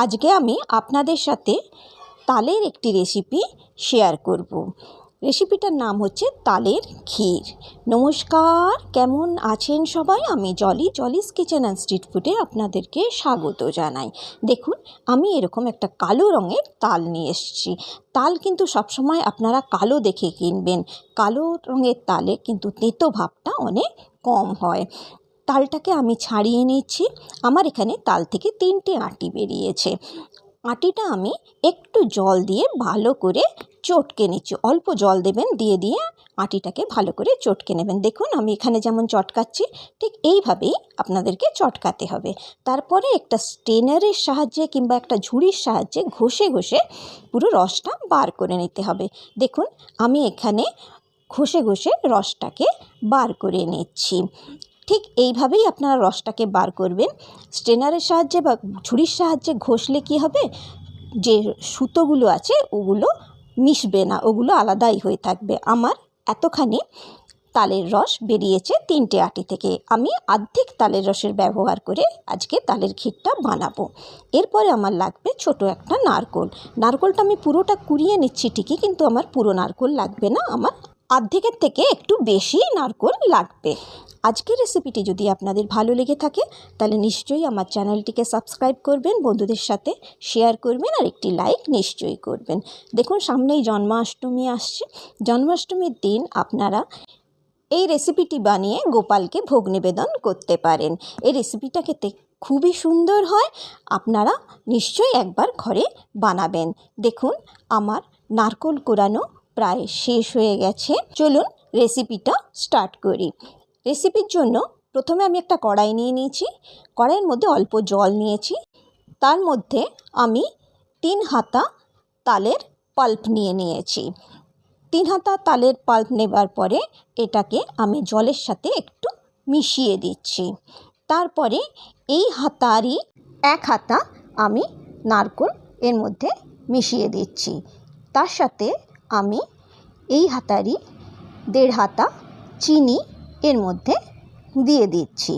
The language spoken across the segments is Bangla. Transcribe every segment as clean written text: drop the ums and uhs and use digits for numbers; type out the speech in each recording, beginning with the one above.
আজকে আমি আপনাদের সাথে তালের একটি রেসিপি শেয়ার করব। রেসিপিটার নাম হচ্ছে তালের ক্ষীর। নমস্কার, কেমন আছেন সবাই? আমি জলিস কিচেন অ্যান্ড স্ট্রিট ফুডে আপনাদেরকে স্বাগত জানাই। দেখুন, আমি এরকম একটা কালো রঙের তাল নিয়ে এসেছি। তাল কিন্তু সবসময় আপনারা কালো দেখে কিনবেন। কালো রঙের তালে কিন্তু তেতো ভাবটা অনেক কম হয়। তালটাকে আমি ছাড়িয়ে নিচ্ছি। আমার এখানে তাল থেকে 3টে আঁটি বেরিয়েছে। আঁটিটা আমি একটু জল দিয়ে ভালো করে চটকে নিচ্ছি। অল্প জল দেবেন, দিয়ে আঁটিটাকে ভালো করে চটকে নেবেন। দেখুন, আমি এখানে যেমন চটকাচ্ছি ঠিক এইভাবেই আপনাদেরকে চটকাতে হবে। তারপরে একটা স্ট্রেনারের সাহায্যে কিংবা একটা ঝুড়ির সাহায্যে ঘষে ঘষে পুরো রসটা বার করে নিতে হবে। দেখুন, আমি এখানে ঘষে ঘষে রসটাকে বার করে নিচ্ছি। ঠিক এইভাবেই আপনারা রসটাকে বার করবেন। স্ট্রেনারের সাহায্যে বা ঝুড়ির সাহায্যে ঘষলে কি হবে, যে সুতোগুলো আছে ওগুলো মিশবে না, ওগুলো আলাদাই হয়ে থাকবে। আমার এতখানি তালের রস বেরিয়েছে 3টে আঁটি থেকে। আমি অর্ধেক তালের রসের ব্যবহার করে আজকে তালের ক্ষীরটা বানাবো। এরপরে আমার লাগবে ছোট একটা নারকোল। নারকোলটা আমি পুরোটা কুড়িয়ে নিচ্ছি ঠিকই, কিন্তু আমার পুরো নারকোল লাগবে না, আমার অর্ধেকের থেকে একটু বেশি নারকোল লাগবে। আজকের রেসিপিটি যদি আপনাদের ভালো লেগে থাকে তাহলে নিশ্চয়ই আমার চ্যানেলটিকে সাবস্ক্রাইব করবেন, বন্ধুদের সাথে শেয়ার করবেন আর একটি লাইক নিশ্চয়ই করবেন। দেখুন, সামনেই জন্মাষ্টমী আসছে। জন্মাষ্টমীর দিন আপনারা এই রেসিপিটি বানিয়ে গোপালকে ভোগ নিবেদন করতে পারেন। এই রেসিপিটা খেতে খুবই সুন্দর হয়, আপনারা নিশ্চয়ই একবার ঘরে বানাবেন। দেখুন, আমার নারকোল কোড়ানো প্রায় শেষ হয়ে গেছে। চলুন রেসিপিটা স্টার্ট করি। রেসিপির জন্য প্রথমে আমি একটা কড়াই নিয়ে নিয়েছি। কড়াইয়ের মধ্যে অল্প জল নিয়েছি। তার মধ্যে আমি 3 হাতা তালের পাল্প নিয়েছি। 3 হাতা তালের পাল্প নেবার পরে এটাকে আমি জলের সাথে একটু মিশিয়ে দিচ্ছি। তারপরে এই হাতারই 1 হাতা আমি নারকোল এর মধ্যে মিশিয়ে দিচ্ছি। তার সাথে আমি এই হাতারই 1.5 হাতা চিনি এর মধ্যে দিয়ে দিচ্ছি।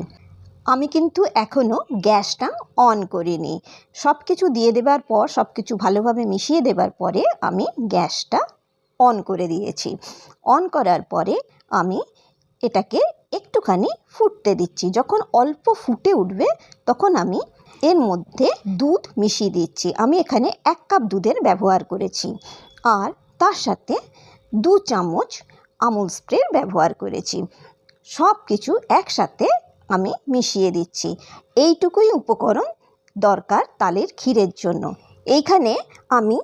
আমি কিন্তু এখনও গ্যাসটা অন করিনি। সব কিছু দিয়ে দেবার পর, সব কিছু ভালোভাবে মিশিয়ে দেবার পরে আমি গ্যাসটা অন করে দিয়েছি। অন করার পরে আমি এটাকে একটুখানি ফুটতে দিচ্ছি। যখন অল্প ফুটে উঠবে তখন আমি এর মধ্যে দুধ মিশিয়ে দিচ্ছি। আমি এখানে 1 কাপ দুধের ব্যবহার করেছি, আর তার সাথে 2 চামচ আমুল স্প্রের ব্যবহার করেছি। সব কিছু একসাথে আমি মিশিয়ে দিচ্ছি। এইটুকুই উপকরণ দরকার তালের ক্ষীরের জন্য। এইখানে আমি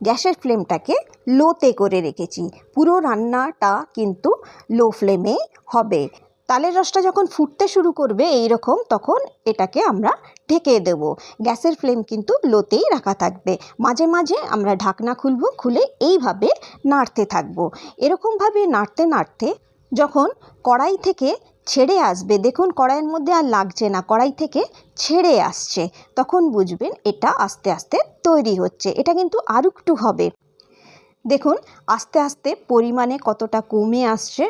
গ্যাসের ফ্লেমটাকে লোতে করে রেখেছি। পুরো রান্নাটা কিন্তু লো ফ্লেমেই হবে। তালের রসটা যখন ফুটতে শুরু করবে এইরকম, তখন এটাকে আমরা ঢেকে দেব। গ্যাসের ফ্লেম কিন্তু লোতেই রাখা থাকবে। মাঝে মাঝে আমরা ঢাকনা খুলে এইভাবে নাড়তে থাকবো। এরকমভাবে নাড়তে নাড়তে যখন কড়াই থেকে ছেড়ে আসবে, দেখুন কড়াইয়ের মধ্যে আর লাগছে না, কড়াই থেকে ছেড়ে আসছে, তখন বুঝবেন এটা আস্তে আস্তে তৈরি হচ্ছে। এটা কিন্তু আর একটু হবে। দেখুন আস্তে আস্তে পরিমাণে কতটা কমে আসছে,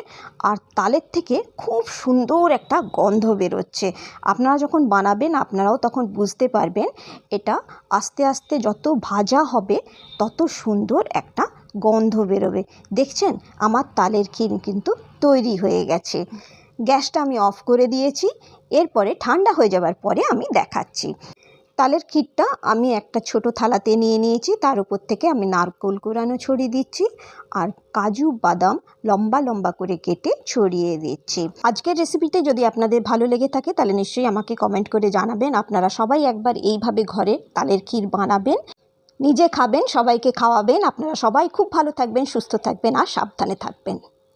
আর তালের থেকে খুব সুন্দর একটা গন্ধ বেরোচ্ছে। আপনারা যখন বানাবেন আপনারাও তখন বুঝতে পারবেন। এটা আস্তে আস্তে যত ভাজা হবে তত সুন্দর একটা গন্ধ বেরোবে। দেখছেন, আমার তালের ক্ষীর কিন্তু তৈরি হয়ে গেছে। গ্যাসটা আমি অফ করে দিয়েছি। এরপরে ঠান্ডা হয়ে যাবার পরে আমি দেখাচ্ছি। তালের ক্ষীরটা আমি একটা ছোট থালাতে নিয়ে নিয়েছি। তার উপর থেকে আমি নারকোল কোড়ানো ছড়িয়ে দিচ্ছি, আর কাজু বাদাম লম্বা লম্বা করে কেটে ছড়িয়ে দিচ্ছি। আজকের রেসিপিটা যদি আপনাদের ভালো লেগে থাকে তাহলে নিশ্চয়ই আমাকে কমেন্ট করে জানাবেন। আপনারা সবাই একবার এইভাবে ঘরে তালের ক্ষীর বানাবেন, নিজে খাবেন, সবাইকে খাওয়াবেন। আপনারা সবাই খুব ভালো থাকবেন, সুস্থ থাকবেন আর সাবধানে থাকবেন।